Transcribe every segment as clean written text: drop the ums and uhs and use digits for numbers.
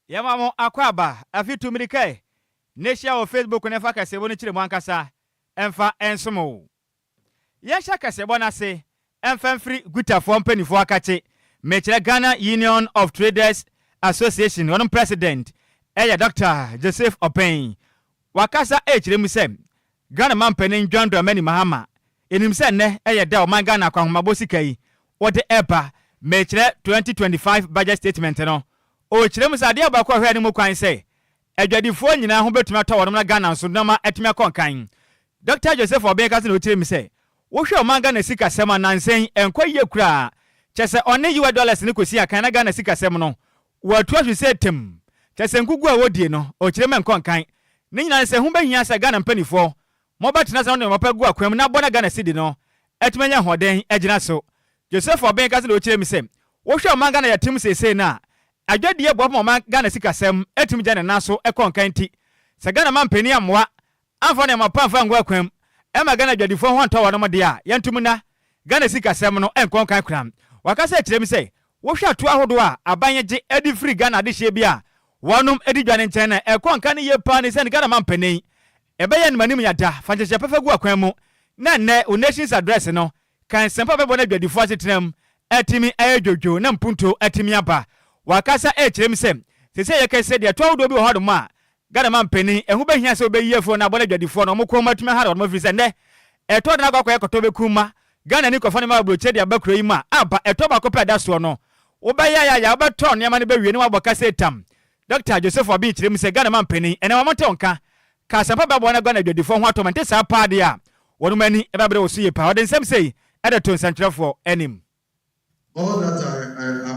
Yamamo akwaba afitu mirike. Neshia o Facebook nefa kasebo ni chile mwankasa. Enfa ensumo. Yesha kasebo na se. Enfa free guta fompeni fo akache. Mechile Ghana Union of Traders Association. One president. Eya Dr. Joseph Open. Wakasa chile muse. Ghana mampeni John Many Mahama. Inimse ne eya da o Ghana kwa humabosi kai. Wote epa. Mechile 2025 budget statement no. O chile musa dia ba kwa hwe ni mu kwan se adwadifo nyina ho betuma to wonum na Ghana so na ma etuma konkan Dr. Joseph Obenka se no chile mi se wo hwe o man Ghana sika sema nansen enkoye kura chese one $1 ni kosi akan na Ghana sika sem no watu ahwe se tem chese ngugu a wodie no o chile men konkan ni nyina se ho behia se Ghana mpanifo mo betena se no mo pagu akwam na bona Ghana sidi no etuma nya hoden agina so Joseph Obenka se no chile mi se wo hwe o man Ghana ya tim se na Adwadie bo mama Ghana sikasem etumi jane naso ekonkan ti se Ghana mampeni amwa amfa na mapamfa ngwa kwam e ma Ghana adwadifo ho nto wono de a yentumi na Ghana sikasem no enkonkan kram wakasa kirem se wo hwa to ahodo a abanye edi free Ghana de hye bia wonum edi dwane nchen na ekonkan ye pa ni se Ghana mampeni ebeye nmanim yada fancheshe pefa gu akwan mu na ne o nation's address no kan sempa bebo na adwadifo asetrem etimi ayedwodwo na mpunto etimi aba wakasa kirem sem sese yekese de twawo bi ho ma Ghana mampeni ehu behia se obeyefo na bona dwadifo no mokọ matuma ha no mafiri se ne eto de na kwakọ ekoto bekuma Ghana ni kofo ne ma broche de abakro yi ma aba eto ba kopɛ da so no obeya ya obeto ne ma ne bewie ne wabɔ kase tam Dr. Joseph Obi kirem se Ghana mampeni ene wamonte onka ka sampa ba bona Ghana dwadifo ho atomante sa pa de a wono mani e ba bre wo so ye pa odensem sei e de to santrefo enim. All that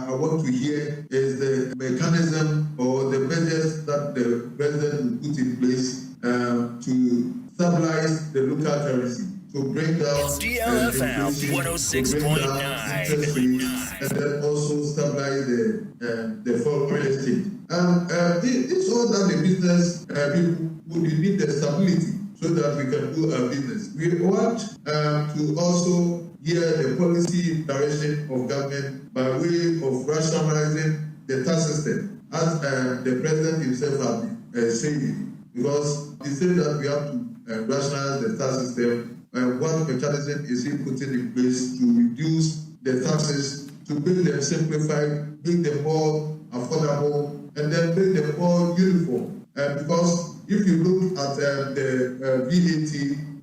I want to hear is the mechanism or the measures that the president will put in place to stabilize the local currency, to bring down DLFM 106.9, and then also stabilize the foreign estate. And this all that the business people would need the stability so that we can do our business. We want to also hear the policy direction of government by way of rationalizing the tax system, as the president himself has been saying, because he said that we have to rationalize the tax system. What mechanism is he putting in place to reduce the taxes, to make them simplified, make them more affordable, and then make them more uniform? Because if you look at the VAT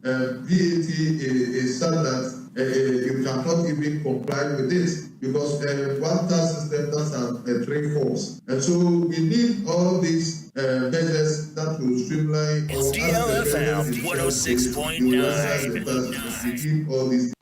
is such that you cannot even comply with this, because one tax system does have a trade force. And so we need all these measures that will streamline. It's DLFM 106.9.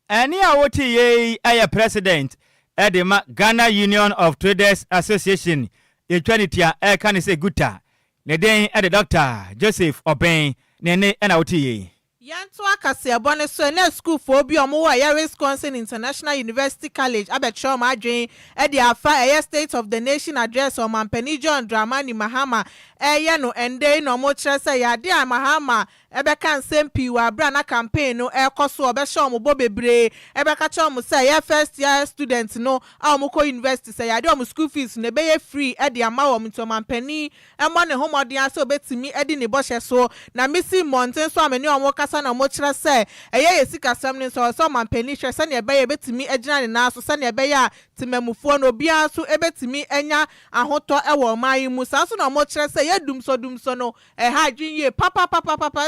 Any awoti ye aya president edema Ghana Union of Traders Association etwanitia e kan se guta ne den e Dr. Joseph Oben ne awoti ye Yanto akase abone so na school for obi omo wa ya Wisconsin International University College Adwoa Agyei e de afa State of the Nation address o Mampeni John Dramani Mahama ye no ende no mo kire se ya de Mahama ebe kan sempi wa bra na campaign no ekoso obehye omo bo bebre ebe ka che omo se ya first year student no a omo ko university se ya de omo school fees ne be ye free e de ama omo to Mampeni e mo ne homodin ase obetimi e de ne bohye so na misi mountain so ameni omo na mo kire se eye sikasam ne so Mampeni hwe se ne ebe ye betimi agina ne na so se ne ebe ya timamufo no bia so ebetimi enya ahoto e wo man mu sa so na mo kire se ye dumso no ha adwinye papa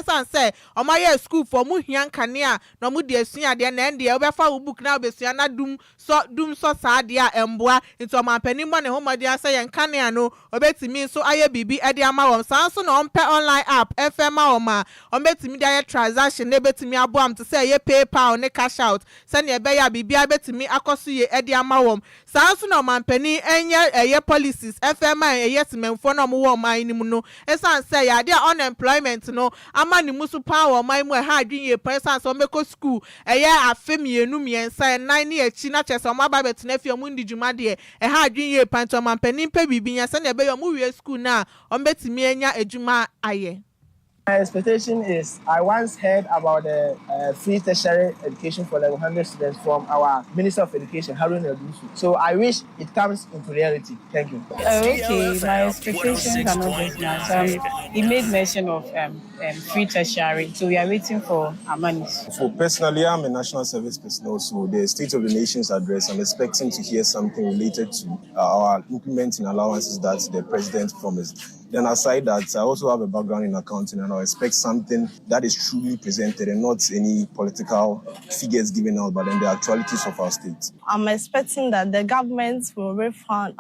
san se o ma ye school for mu hian kanea na mu de asua de na ende e obefa wo book na obesua na dum so sa de a emboa into Mampeni mo ne homodi ase ye kanea no obetimi so aye bibi e de ama wo san so na ompe online app FM o ma obetimi de aye transaction ne betimi aboam to say ye PayPal ne cash out se ne ebe ya bibia betimi akoso ye e de ama wo san so na Mampeni enye eye policies FM eye simenfo na mo wo man ni mu no esan say ya de unemployment no ama ni musu power man mu ha adwinye person so meko school eye afemienu miensa 9 ne echi na chese o maba betena fie mu ndi dwuma de ha adwinye panto Mampeni mpe bibinya se ne ebe yo mu wie school na o betimi enya adwuma aye. My expectation is I once heard about the free tertiary education for like 100 students from our Minister of Education, Harun Eldusu. So I wish it comes into reality. Thank you. Okay, my expectations are not just much. He made mention of free tertiary, so we are waiting for our money. For personally, I'm a national service personnel, so the State of the Nation's address, I'm expecting to hear something related to our implementing allowances that the president promised. Then aside that, I also have a background in accounting, and I expect something that is truly presented and not any political figures given out, but then the actualities of our state. I'm expecting that the government will refund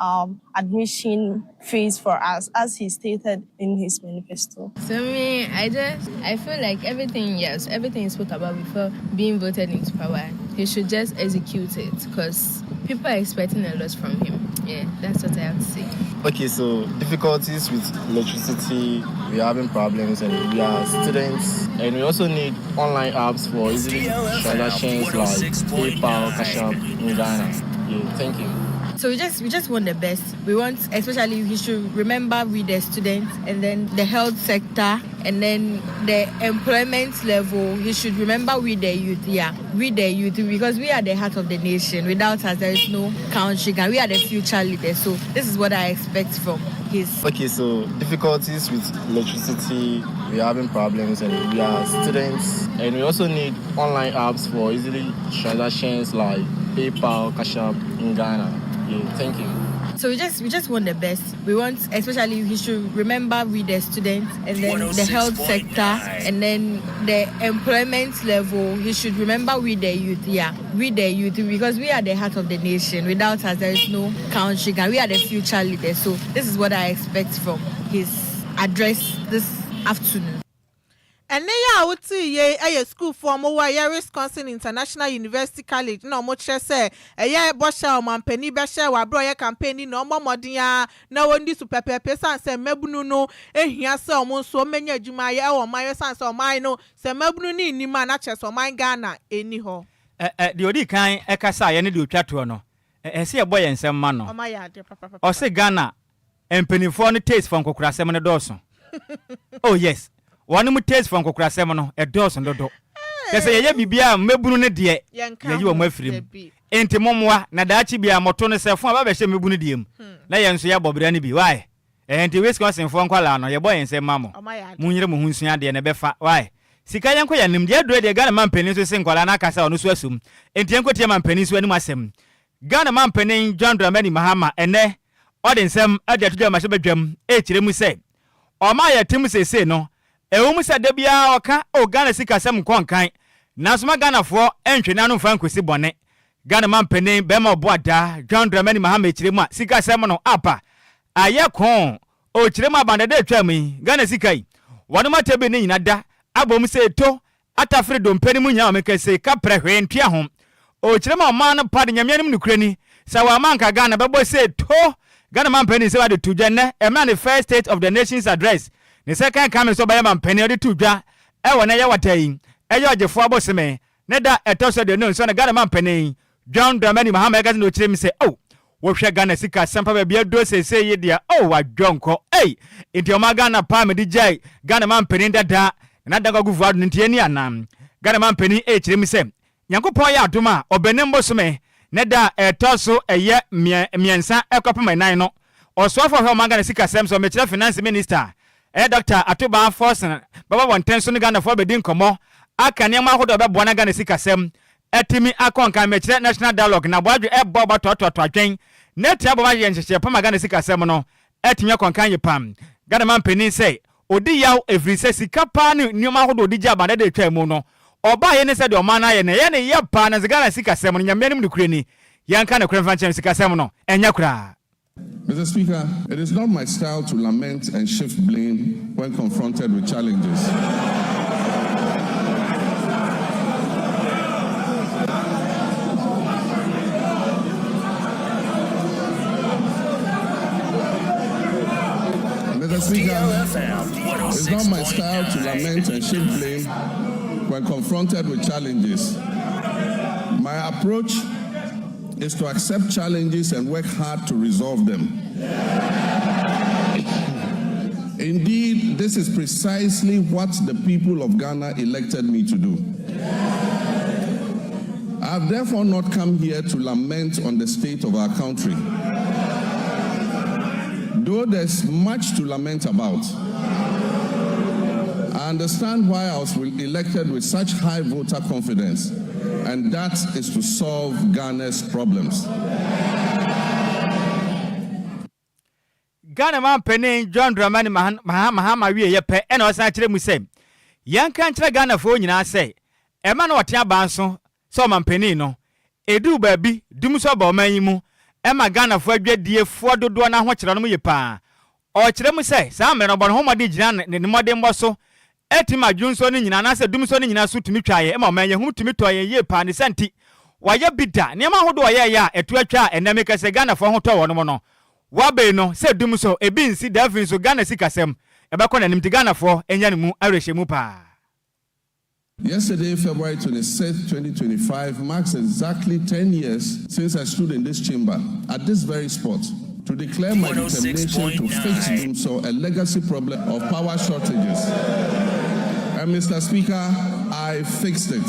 admission fees for us, as he stated in his manifesto. So me, I feel like everything is spoke about before being voted into power. He should just execute it, because people are expecting a lot from him. Yeah, that's what I have to say. Okay, so difficulties with electricity, we're having problems, and we are students, and we also need online apps for easy transactions like PayPal, Cash App in Ghana. Yeah, thank you. So we just want the best. We want, especially, he should remember with the students, and then the health sector, and then the employment level. He should remember with the youth, because we are the heart of the nation. Without us, there is no country. We are the future leaders. So this is what I expect from his. Okay, so difficulties with electricity, we're having problems, and we are students, and we also need online apps for easy transactions like PayPal, Cash App in Ghana. Yeah, thank you. So we just want the best. We want, especially, he should remember with the students, and then the health sector, and then the employment level. He should remember with the youth, because we are the heart of the nation. Without us, there is no country. We are the future leaders. So this is what I expect from his address this afternoon. And now I see a school for more Wisconsin International University College. No much say a year Bosha man penny basha wa broya campaign no more modia no one this super pesa say mebuno here so so many jumaya or my sons or mine no say mebunu ni man or mine Ghana anyhow. The odi kan ekasa ye ne de otwa to no. Se ye boy ensem ma no. O se Ghana empenifo no taste from kokurasem ne doso. Oh yes. One mu taste from kokurasem no e doso dodo. Kese ye bibia mebunu ne de ye yi wo mafirim. Enti momwa na daachi bia moto ne sefo aba be hye mebunu de em. Na ye nso ya bobra ne bi. Why? Enti Wisconsin fo nkwala no ye boy ensem ma mo. Munyire mo hunsuya de ne befa. Why? Sika yanko ya nimde adro de Ghana mampeni so senkwala na akasa ono so asum. Enti yanko tie mampeni so anim asem. Ghana mampeni John Dramani Mahama ene ode nsem ade atoja ma bedwam e kire mu se. O ma ya tim sese no ewu se da bia oka o Ghana sika sem konkan. Na so ma Ghana fo entwe na no mfa nkosi bone. Ghana mampeni bema oboada John Dramani Mahama e kire mu sika sem no apa. Aye kon o kire mu abanda de twam yi Ghana sika yi. Wono matebe ne nyina da abom se to atafre dompani mu nya omekese ka prehwe ntua ho o kirema ma no pade nyamianim nukrani sa wa manka Ghana bebo se to Ghana mampani se wa de tudwa ne emna the first state of the nation's address ne second come so ba mampani de tudwa e wona ye watai e ye ogefo aboseme ne da etoso de no so na Ghana mampani John Dramani Mahama ga no kirem se oh wo hwe Ghana sika sampa ba bia do se ye dia oh wa dwonko enti o ma Ghana pa me di jai Ghana mampani dada na daga guvuado ntie ni anam Ghana mampani e kirem se Yankopon ya adoma obenembo some ne da etoso eye miensa ekopema nan no osofo hwe ma Ghana sika sem so me kire finance minister Dr. Atuba Forsen baba wonten so ne Ghana fo bedin komo aka ne ma hodo be bona Ghana sika sem etimi akonka me kire national dialogue na boadwe eboba tototo adwen ne tia baba ye nhyeche pama Ghana sika sem no etimi akonka yepam Ghana mampani say odi yaw every say Sikapa ni nyoma hodo odi ja bande de twam no oba ye ne se de o mana ye ne ye pa na Ghana sika sem no nyamyanim ne kurani yanka na kura fanchen sika sem no enya kura. Mr. Speaker, it is not my style to lament and shift blame when confronted with challenges. Mr. Speaker, it's not my style to lament and shift blame when confronted with challenges. My approach is to accept challenges and work hard to resolve them. Indeed, this is precisely what the people of Ghana elected me to do. I have therefore not come here to lament on the state of our country, though there's much to lament about. I understand why I was elected with such high voter confidence, and that is to solve Ghana's problems. Ghana man penny John Dramani Mahama wie ye pe e na osan kire mu sem yanka nkire Ghana fo nyina say e ma na otia banso so man penny no edu baabi dum so ba oman yi mu e ma Ghana fo adwadie fo dodo na ho kire no mu ye pa o kire mu say sa me no bo ho mode gyina ne mode mbo so etima dwunso no nyina na say dum so no nyina so tumi twaye e ma oman ye hum tumi to ye ye pa ne santi waye bida ne ma hodo ye ya etu atwa ename ka say Ghana fo ho to wo no no wabe no se dum so ebi nsi davin so Ghana sikasem ebekọ na nimti Ghana for enya ne mu arehye mu pa. Yesterday, February 26, 2025, marks exactly 10 years since I stood in this chamber at this very spot to declare my determination to fix Dumso, a legacy problem of power shortages. And Mr. Speaker, I fixed it.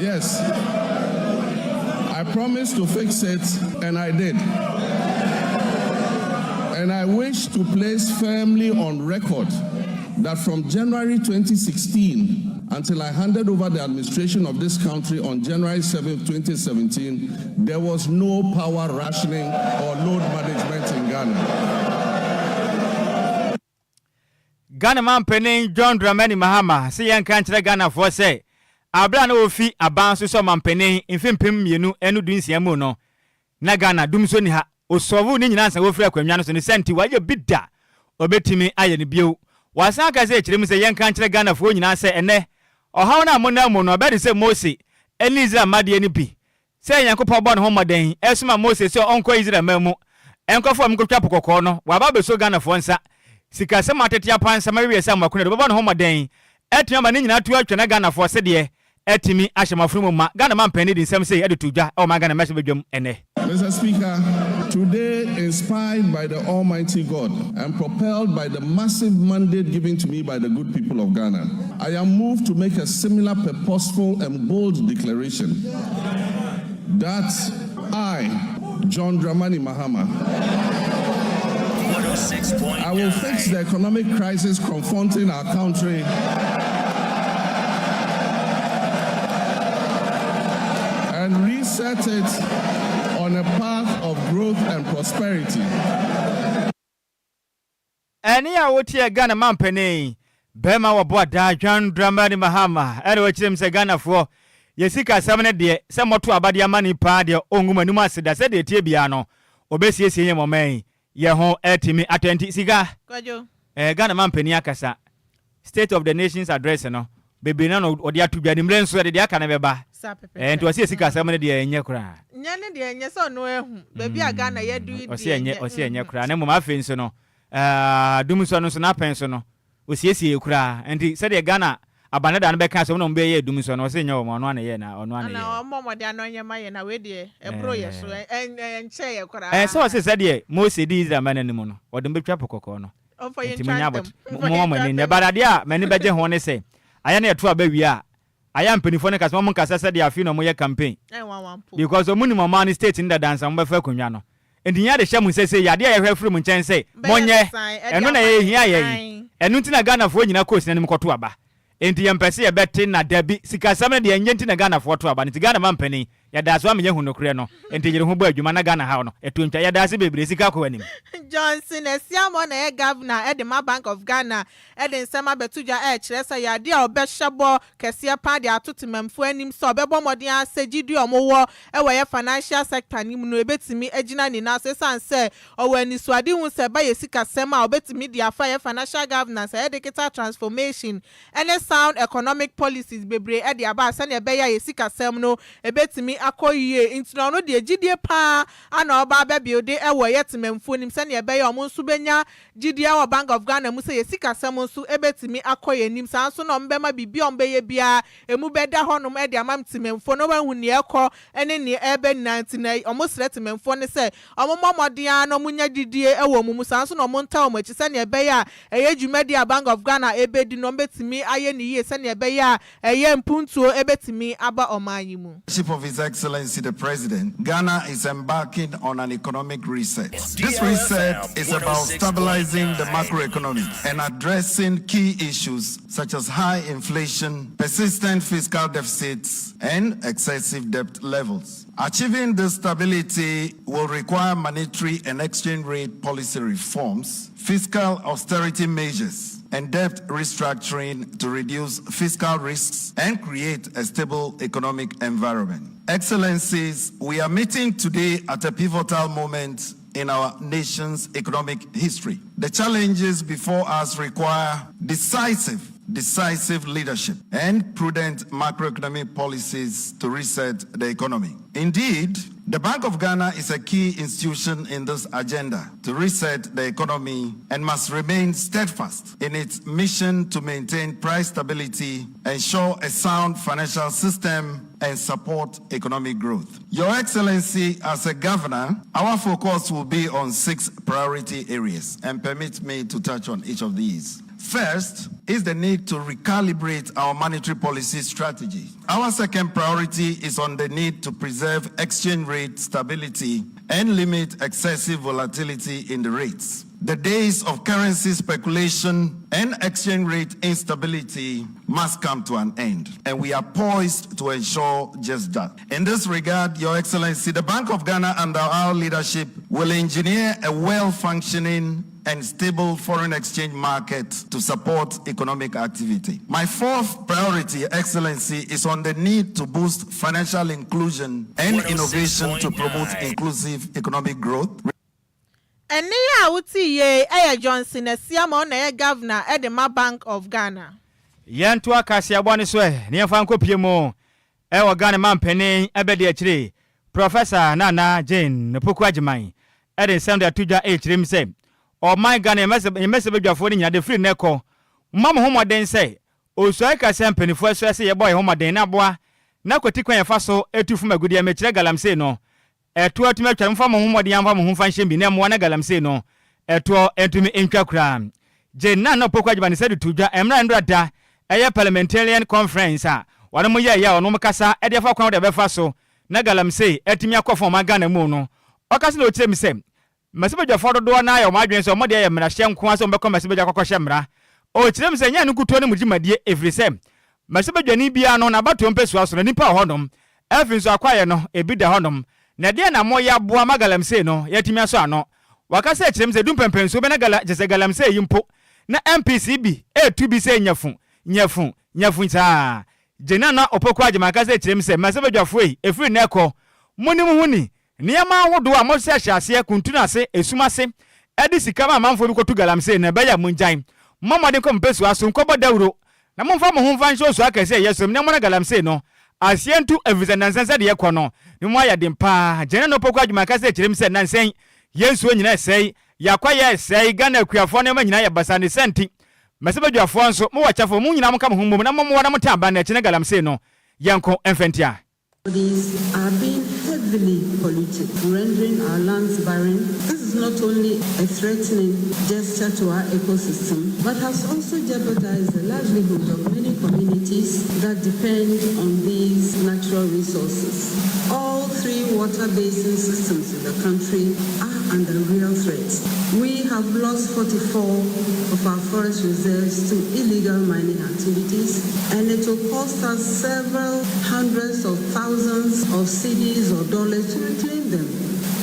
Yes. I promised to fix it, and I did. And I wish to place firmly on record that from January 2016 until I handed over the administration of this country on January 7, 2017, there was no power rationing or load management in Ghana. Ghana man penny John Dramani Mahama say yanka nkire Ghana for say abra na ofi abanso so mampene mfimpim mienu enu dunsia mu no na Ghana dumso ni ha osovu ni nyina nsa wofri akwanwa no so ni senti waye bida obetimi aye ne bio wasan ka se kirem se yenka nkire Ghana fo nyina se ene ohaw na amona mu no be se Mose eni Israel made ni bi se Yankopon bo ne ho moden esuma Mose se onko Israel mamu enkofo amkotwa pokoko no waba be so Ghana fo nsa sika se matete apansa ma wiese amakuna do bo ne ho moden etiama ni nyina tu atwa na Ghana fo se de etimi ashemafrumu ma Ghana man penny din sem say edutudwa o ma Ghana message bedwam ene. Mr. Speaker, today, inspired by the Almighty God and propelled by the massive mandate given to me by the good people of Ghana, I am moved to make a similar purposeful and bold declaration that I, John Dramani Mahama, I will fix the economic crisis confronting our country and reset it on a path of growth and prosperity. Any awoti Ghana man penny Bema wa boda John Dramani Mahama ere we kirem se Ghana fo yesika samne de se moto abade amani pa de onguma numa aseda se de tie bia no obesiesie ye momen ye ho etimi atenti sika Kwadwo Ghana man penny akasa State of the Nations address no bebe na no odi atudwa ni mrenso de aka na beba enti wasi esika samne de enye kura nyane de enye so no ehu bebi a Ghana ye du di osi enye kura na mama afenso no dumso no so na penso no osiesie kura enti se de Ghana abanada no beka so no mbe ye dumso no se enye o no na ye na ono na ye na omomode anonye maye na we de ebro ye so enche ye kura so se de Mose di Israel mananimu no odum betwa pokoko no enti munyabot mo mani ne barade a mani beje ho ne se aya na eto abawi a aya mpanifo ne kasa mo nkasa se de afi no mo ye campaign because omuni mama ni state nda dansa mo befa konwa no enti nya de hye mu sese yade a ye hwefuru mu nchen se monye eno na ye hia ye enu nti na Ghana fo nyina coast na nim koto aba enti ye mpese ye bete na dabi sika samne de enye nti na Ghana fo to aba nti Ghana mampani ya da so amenye hu no kure no enti yire ho bo adwuma na Ghana ha no eto ntwa ya da se bebre sika ko anim Johnson Esiamo na ye governor Edema Bank of Ghana Eden Sema Betudwa kire se ya de obehwebo kese pa de atotemamfo anim so obebo modern asegidi omowo we ye financial sector nim no ebetimi agina ni na se sanse owani suade hu se ba ye sika sema obetimi de afa ye financial governance digital transformation and sound economic policies bebre e de aba se na be ye sika sem no ebetimi akoyie into no de gidie pa ana oba ba build e wo yetememfo nim se ne ebe ye omo nso benya gidie wa Bank of Ghana mu se ye sikasem nso ebetimi akoye nim san so no mbema bibi ombeye bia emu beda honom e de amam timemfo no wahu ne ekọ ene ne ebe 99 omo sretememfo ne se omo momodia no munya gidie e wo mu san so no mo nta omo chi se ne ebe ya eye dwumadi a Bank of Ghana ebe di no betimi aye ne yie se ne ebe ya eye mpuntuo ebetimi aba omanyi mu. Of His Excellency the President, Ghana is embarking on an economic reset. This reset is about stabilizing the macroeconomy and addressing key issues such as high inflation, persistent fiscal deficits, and excessive debt levels. Achieving this stability will require monetary and exchange rate policy reforms, fiscal austerity measures, and debt restructuring to reduce fiscal risks and create a stable economic environment. Excellencies, we are meeting today at a pivotal moment in our nation's economic history. The challenges before us require decisive leadership and prudent macroeconomic policies to reset the economy. Indeed, the Bank of Ghana is a key institution in this agenda to reset the economy and must remain steadfast in its mission to maintain price stability, ensure a sound financial system, and support economic growth. Your Excellency, as a governor, our focus will be on 6 priority areas, and permit me to touch on each of these. First is the need to recalibrate our monetary policy strategy. Our second priority is on the need to preserve exchange rate stability and limit excessive volatility in the rates. The days of currency speculation and exchange rate instability must come to an end, and we are poised to ensure just that. In this regard, Your Excellency, the Bank of Ghana under our leadership will engineer a well-functioning and stable foreign exchange market to support economic activity. My fourth priority, Excellency, is on the need to boost financial inclusion and innovation to promote inclusive economic growth. And ya uti ye Johnson Siamo na governor Edema Bank of Ghana. Yantu akasi abone swe ni afanko piemo ewo Ghana mampeni ebedi achire Professor Nana Jane Kwadwo Agyei ede sound atuja echirem se o my Ghana mese bedwafo ni nyade free neko mama homoden se osoi kase ampenifo aso se ye boy homoden na boa na kwatikwan ye faso etufu magudi ya mechire galamse no eto atumi atwa mfa mo homoden amfa mo homfa nhye bi na mo na galamse no eto entumi entwa kra je na no Kwadwo Agyei se de tuja emra ndoda eye parliamentarian conference a wano mo ye ya ono mkasa e de fa kwan de be fa so na galamse etumi akofo ma Ghana mu no okase na otirem se masibedwa fododo na ya madwen so mo de ye mra hye nko aso mbekọ masibedwa kokọhye mra o tirem se nya nukuto ne mugimadie every sem masibedwa ni bia no na bato mpesu aso na nipa honom efin so akwaye no ebi de honom na de na mo ya boa magalamse no yatimi aso ano wakase tirem se dumpempenso be na jese galamse yimpo na MPCB e2B se nyafu ta jena na Kwadwo Agyei makase tirem se masibedwa foi efiri na ekọ muni muhuni niyama wodo a mo se hyase kuntuna se esumase edi sikama amanfo bi kotu galamse na beya munjan momode ko mpesu aso nkobo dawro na momfa mo homfa nso so akase yesom na mo na galamse no asientu evizenansense de yekọ no ni mo ayade mpa jena no Kwadwo Agyei makase tirem se nansen yensu nyina sei yakwaye sei Ghana akuafo ne ma nyina ya basane senti masibedwafo nso mo wachafo mu nyina mo ka mo hommom na mo wada mo tamba na chine galamse no yanko enfentia. These are being heavily polluted, rendering our lands barren. This is not only a threatening gesture to our ecosystem, but has also jeopardized the livelihood of many communities that depend on these natural resources. All 3 water basin systems in the country are under real threat. We have lost 44 of our forest reserves to illegal mining activities, and it will cost us several hundreds of thousands of cedis or dollars to reclaim them.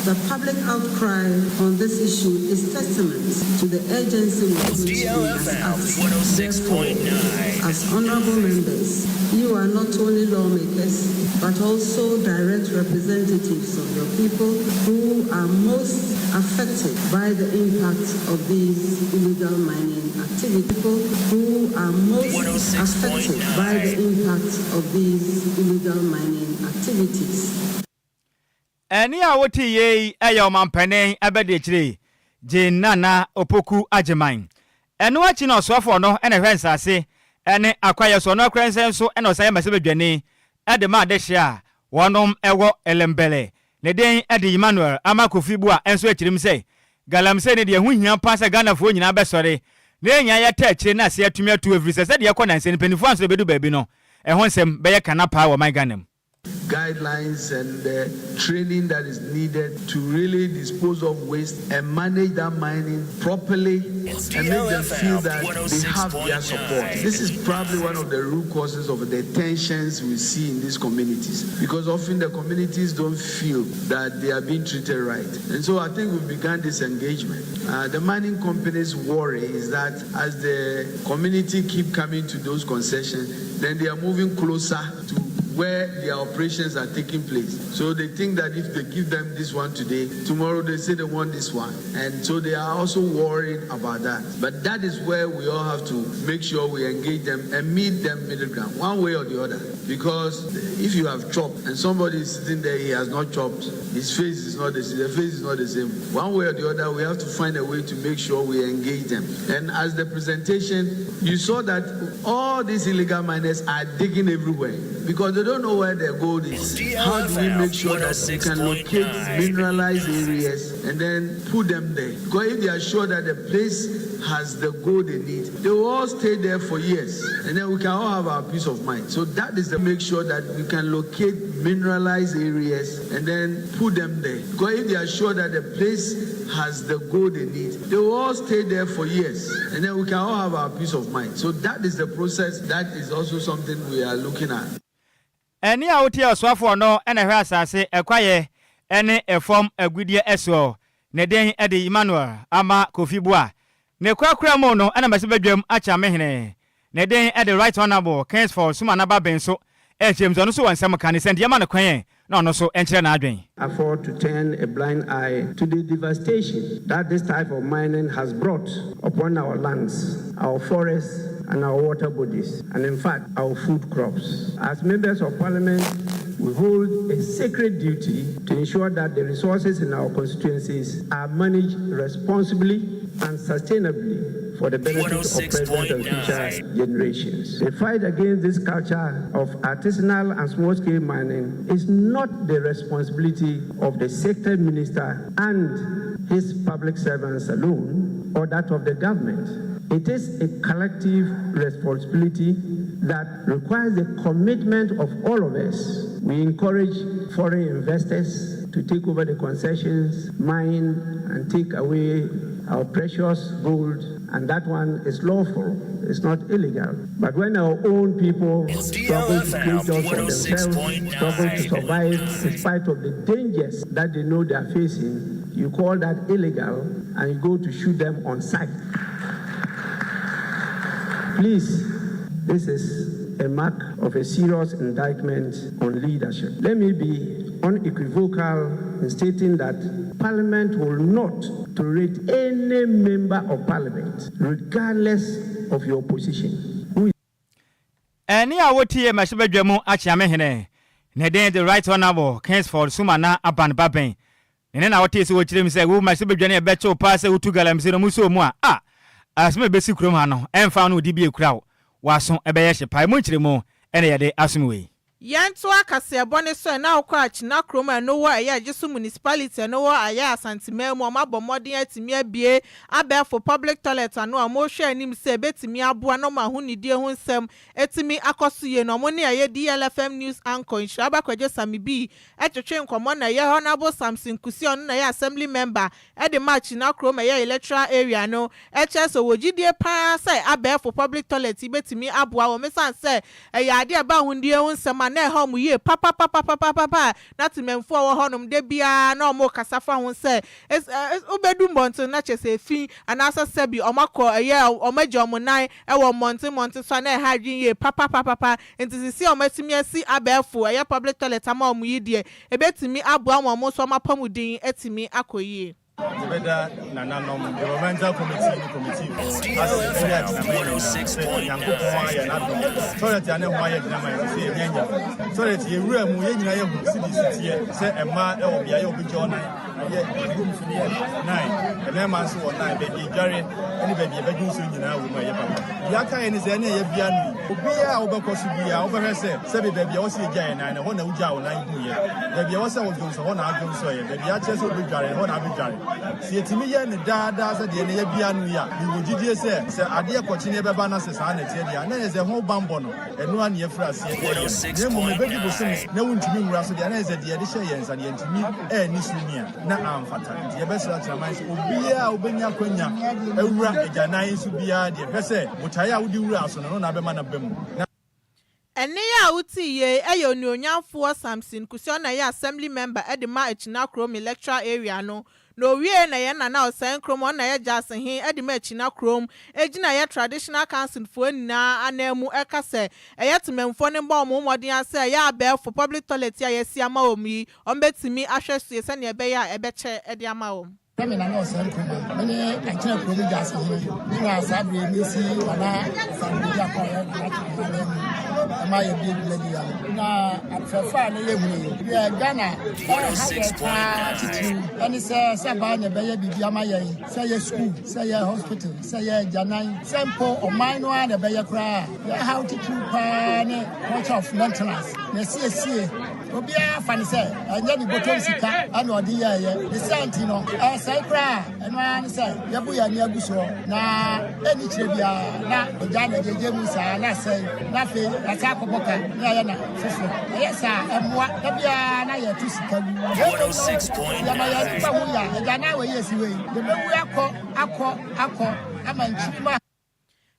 The public outcry on this issue is testament to the urgency with which we must act. Therefore, as honorable members, you are not only lawmakers, but also direct representatives of your people who are most affected by the impact of these illegal mining activities. People who are most affected by the impact of these illegal mining activities. Any awoti ye ayo mampene abedechire je nana opoku agyemai. Eno achi no sofo no ene hwensa ase ene akwaye so no krensen so ene osaye masebedwane ade ma de hia wonom ewo elembele ne den ade Emmanuel amakofibu a enso achirim se galamse ne de hu hia pasa Ghana fo nyina besore ne nya ya ta achire na se atumi atu every se de yakọ nanse ne penifo anso bedu baabi no ehon sem be ye kana pa wo my Ghana. Guidelines and the training that is needed to really dispose of waste and manage that mining properly and make them feel that they have their support. This is probably one of the root causes of the tensions we see in these communities, because often the communities don't feel that they are being treated right. And so I think we began this engagement. The mining companies' worry is that as the community keep coming to those concessions, then they are moving closer to where their operations are taking place. So they think that if they give them this one today, tomorrow they say they want this one. And so they are also worried about that. But that is where we all have to make sure we engage them and meet them middle ground, one way or the other. Because if you have chopped and somebody is sitting there, he has not chopped, his face is not the same, the face is not the same. One way or the other, we have to find a way to make sure we engage them. And as the presentation, you saw that all these illegal miners are digging everywhere because they don't know where their gold is. How do we make sure that we can locate mineralized areas and then put them there? Because if they are sure that the place has the gold they need, they will all stay there for years and then we can all have our peace of mind. So that is to make sure that we can locate mineralized areas and then put them there. Because if they are sure that the place has the gold they need, they will all stay there for years and then we can all have our peace of mind. So that is the process. That is also something we are looking at. Eni awoti oswafo no ene hwe asase ekwaye ene efom agudie eso ne den ede Emmanuel ama kofibua ne kwakura mo no ene masebedwam acha mehene ne den ede right honorable Kings for Sumanaba Benso James ono so wansam kan send yama ne kwan no no so enchire na adwen. Afford to turn a blind eye to the devastation that this type of mining has brought upon our lands, our forests, and our water bodies, and in fact, our food crops. As members of parliament, we hold a sacred duty to ensure that the resources in our constituencies are managed responsibly and sustainably for the benefit of present and future generations. The fight against this culture of artisanal and small-scale mining is not the responsibility of the sector minister and his public servants alone, or that of the government. It is a collective responsibility that requires the commitment of all of us. We encourage foreign investors to take over the concessions, mine, and take away our precious gold, and that one is lawful. It's not illegal. But when our own people struggle to create jobs for themselves, struggle to survive in spite of the dangers that they know they are facing, you call that illegal and you go to shoot them on sight. Please, this is a mark of a serious indictment on leadership. Let me be unequivocal in stating that Parliament will not tolerate any member of Parliament, regardless of your position. Any awoti masebedwam acha mehene ne den the right honorable Kings for Sumana Aban Baben. Ne na awoti se wo kirem se wo masebedwane e beche opa se utu galamse no muso mu a asme besi kurom ha no emfa no di bi ekura waso ebeye hyepa mu kiremu ene ye de asumwe Yanto akase abone so na okwa china kroma no wo aya jesu municipality no wo aya asantime mu mabomodin atimi abie abia for public toilet no amohwe anim se betimi aboa no mahunidie ho nsem etimi akosoye no mo ne aye DLFM news anchor Nhyiraba Kwadwo Sammy B etwetwe nkomo na ye honorable Samson Kusion na ye assembly member e de match na kroma ye electoral area no so wogidie pa sai abia for public toilet betimi aboa wo mesan se ade aba hundie ho nsem ama na ho mu ye papa na timemfo wo honom de bia na omo kasafa ho se obedu mbonto na chese fi anasa sebi omakọ eye omaje omunan e wo monte so na ha dwin ye papa ntisi omatimi asi abefo eye public toilet ama omu yidie ebetimi aboa mo so mapamudin etimi akoyie Whether Nananom, governmental committee as so that I know why I say, so that you room, you say a man or be a John, and yet room for 9, and then man so 9, baby, Jerry, anybody, a bedroom soon, you know, with my papa. Yaka is any Bian, Ubia, Obakosibia, over her say, Sebby, baby, also again, and I want to jowl 9 years. Baby, also was going to one album, so baby, I just will be Jerry, one album Jerry. See to me, and the dad said the Bianuya, you would just say, Adia Cochine Babanas is on it, and then there's a whole bambono, and 1 year for us. No baby was no one to me, Russell, and as the additions and the intimate air Nisunia, now I'm fatal. The best of my Ubia, Ubenia Quenya, a rank, a nice Ubia, the Pesse, which I would do Russell, and no Abeman of them. Ene ya uti ye eyo nyonyamfo Samson kusiona ya assembly member edima echina krom electoral area no wie na ye na osan krom na ye jasen he edima echina krom ejina ye traditional council fo nina anemu ekase eyetememfo ne mba omodin ase ya abefo public toilet ya yesi ama omi ombetimi ahwesu se ne ebe ya ebeche edi ama om Kami na osan krom ene echina krom jasen he na sabre emisi wala sabre ya kwa ya my big lady na atfafa na yehunu ya Ghana and it's sabanya be bibi amaye say school say hospital say janan simple or minor na be kra how to keep ne much of maintenance na see obia fa ne say anya ni bottom sika ana odi ye the sent no say kra eno an say yabu ya ni aguso na eni kire bia na ojana jeje mu sa na say na fe Boka, na fufu. Yes, sir. Emwa, tabia na ye tu sikabu. 106.9. Ya Ghana we yes we. The we akọ amanchima.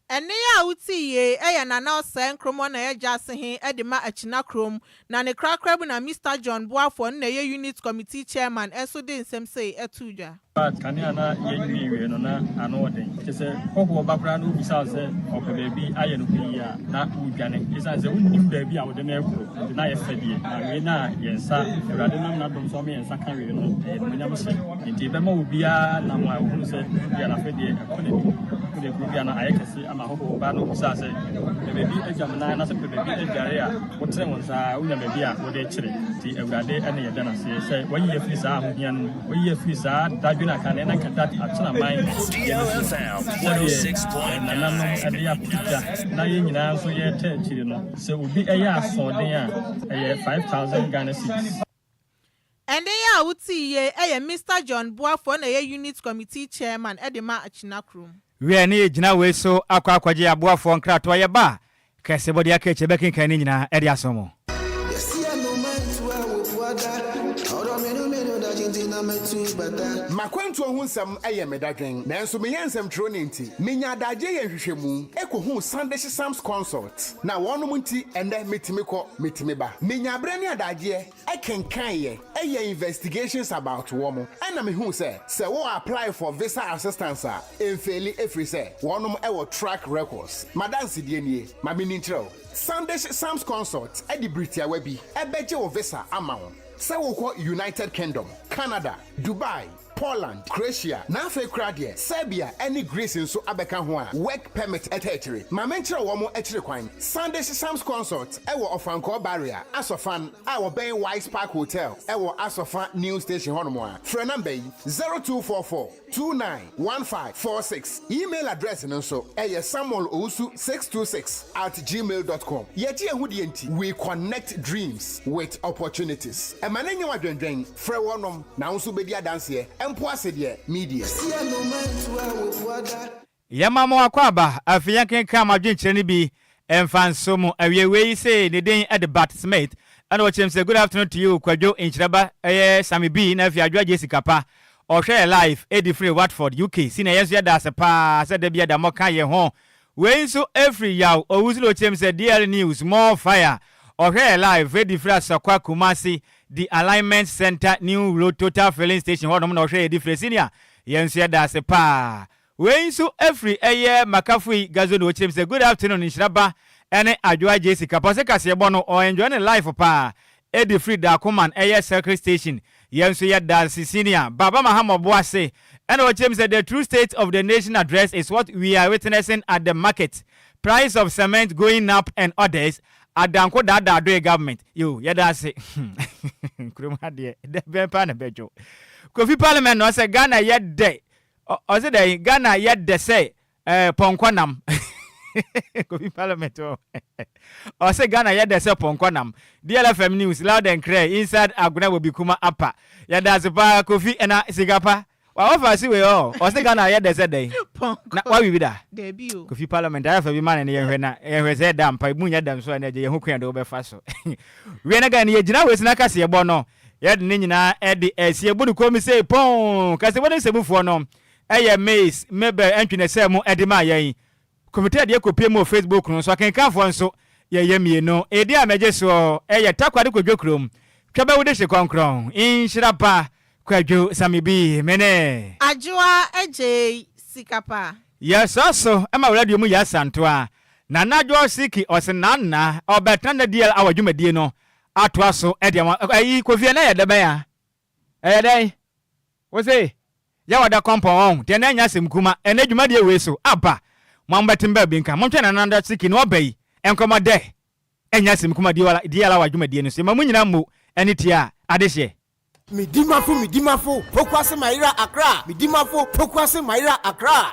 Ene ya uti ye na na osan krom na ye jase he edima achina krom na ne krakrabu na Mr John Boafo na ye unit committee chairman enso de nsem say etudwa. Kania na ye no na ano den kese kokwo bakra no bisa se baby aye no ya na udwane isa se unnim baby a wode na ekuro na ye fadie na we na yensa urade nam na dom so me yensa kan we no nyam se nti be ma obia na mo ahunu se ya na fadie ekone de bia na aye kese ama hoko ba no bisa se baby ejam na se baby ejare a wotre won sa unya baby a wode kire ti urade ene ye dana se wayi ye free sa ahohia no wayi ye free sa dadwe na kan na kadat atuna mai DLFM 106.9 na ye nyina so ye ta chiri no se obi eya asodin a 5,000 Ghana cedis. Ende ya uti ye Mr John Boafo na ye unit committee chairman edema achina krom. We ni jina we so Akwaje Aboafo nkrato ye ba kese bodi aka echebe kan ni nyina edi asomo. Makwantu ohunsam ayemedadwen nanso meyensam tro nenti menya adaje ye hwehwemu ekohu Sunday Sam's consult na wonum nti ende metimi ba menya bre ne adaje ekenkan ye investigations about womo ana mehu se wo apply for visa assistance a enfeli efri se wonum ewo track records madansi die nie mamini ntreo Sunday Sam's consult edi britia wabi ebeje wo visa amawo se wo ko United Kingdom, Canada, Dubai, Poland, Croatia, Nafe Kradia, Serbia, any Greece in so abeka ho a work permit etechere. Ma mentre wo mo etchere kwan. Sunday Sam's consult ewo Ofanko barrier, Asofan, our Bay Wise Park Hotel, ewo Asofan New Station hono a. Phone number 0244 291546. Email address nso samuelowusu626@gmail.com. Yeti ehudi enti, we connect dreams with opportunities. Emanenye wadwendwen, frɛ wonom na nso bedi adanse empo asede media. Yamamo akwaba afiyanken kam adwenkyere ni bi emfanso mu awiewei say ne den at the Bat Smith and watch him say good afternoon to you Kwadwo Nhyiraba Sammy B na Adwoa Agyei Sikapa or share live free Watford UK sina yesu ya da sepa said de bia da moka ye ho we so every yaw owuzi lo chem say DL news more fire Okay, live ready for Sakwa Kumasi the Alignment Center New Road Total Filling Station. What no share difference senior. Yensia da se pa. We so every year Makafui Gazo no chim say good afternoon Nhyiraba Adwoa Agyei Sikapa se kase bono or enjoy life pa. Edi free da command circle station. Yensia da senior. Baba Mahama Boase. And what James said the true state of the nation address is what we are witnessing at the market. Price of cement going up and others. Adanko da do government. You yada say. Kuruma de be pa na bejo. Kofi parliament no say Ghana yet day. O say dey Ghana yet dey say ponkwanam. Kofi parliament o say Ghana yet dey say ponkwanam. DLFM news loud and clear inside Aguna will become upper. Yada say pa Kofi ena Sikapa. Wa offer see we all. O say Ghana yet dey say dey. Na why we be da? Debut. Kofi parliament I have be man na ye na ye say dam pa munya dam so na je ye ho kwan de wo be fa so. We na Ghana ye gina we sina kase ye bo no. Ye de nyina e de esie bu ko mi say pon kase wo de sebufo no. Eye maze mebe entwene se mu ede ma yen. Komite de kopie mu Facebook no so akenkanfo nso ye mie no. Edi ameje so eye takwade kodwokrom. Twaba wo de hye konkron. Nhyiraba Kwadwo Sammy B mene. Adwoa Agyei Sikapa. Yes also ema radio mu ya santo a. Na Adwoa Siki osenanna obetan na DL awadwumadie no. Atoa so ede ayi kofie na ye de ba ya. Dai. Wo say ya wada compound te na nya sem kuma ene dwuma de we so aba mwambetim ba bi nka montwe na nanda Siki no obai enkomode enya sem kuma di ala wadwuma de no se mamunyina mmo ene tia adehye Midimafo Pokwase Maira Accra Midimafo Pokwase Maira Accra